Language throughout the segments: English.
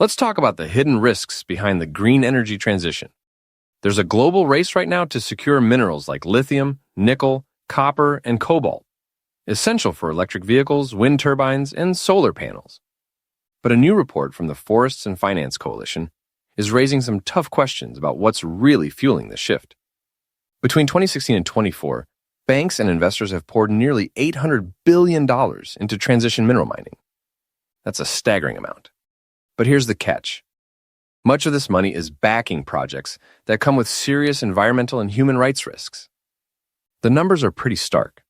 Let's talk about the hidden risks behind the green energy transition. There's a global race right now to secure minerals like lithium, nickel, copper, and cobalt, essential for electric vehicles, wind turbines, and solar panels. But a new report from the Forests and Finance Coalition is raising some tough questions about what's really fueling the shift. Between 2016 and 24, banks and investors have poured nearly $800 billion into transition mineral mining. That's a staggering amount. But here's the catch. Much of this money is backing projects that come with serious environmental and human rights risks. The numbers are pretty stark.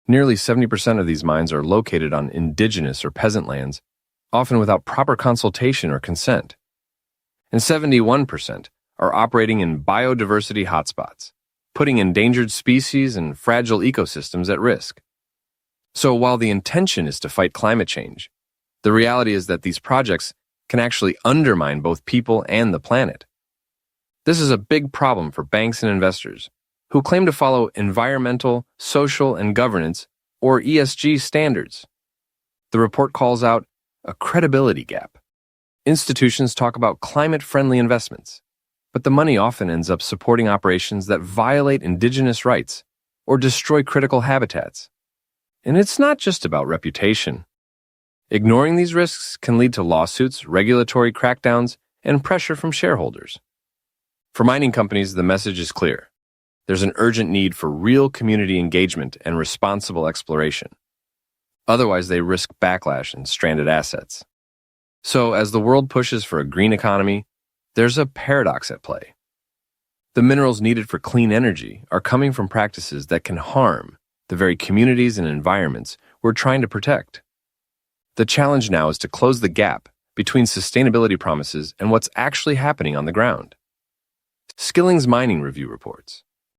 Nearly 70% of these mines are located on indigenous or peasant lands, often without proper consultation or consent. And 71% are operating in biodiversity hotspots, putting endangered species and fragile ecosystems at risk. So while the intention is to fight climate change, the reality is that these projects can actually undermine both people and the planet. This is a big problem for banks and investors who claim to follow environmental, social, and governance, or ESG standards. The report calls out a credibility gap. Institutions talk about climate-friendly investments, but the money often ends up supporting operations that violate indigenous rights or destroy critical habitats. And it's not just about reputation. Ignoring these risks can lead to lawsuits, regulatory crackdowns, and pressure from shareholders. For mining companies, the message is clear. There's an urgent need for real community engagement and responsible exploration. Otherwise, they risk backlash and stranded assets. So, as the world pushes for a green economy, there's a paradox at play. The minerals needed for clean energy are coming from practices that can harm the very communities and environments we're trying to protect. The challenge now is to close the gap between sustainability promises and what's actually happening on the ground. Skillings Mining Review reports.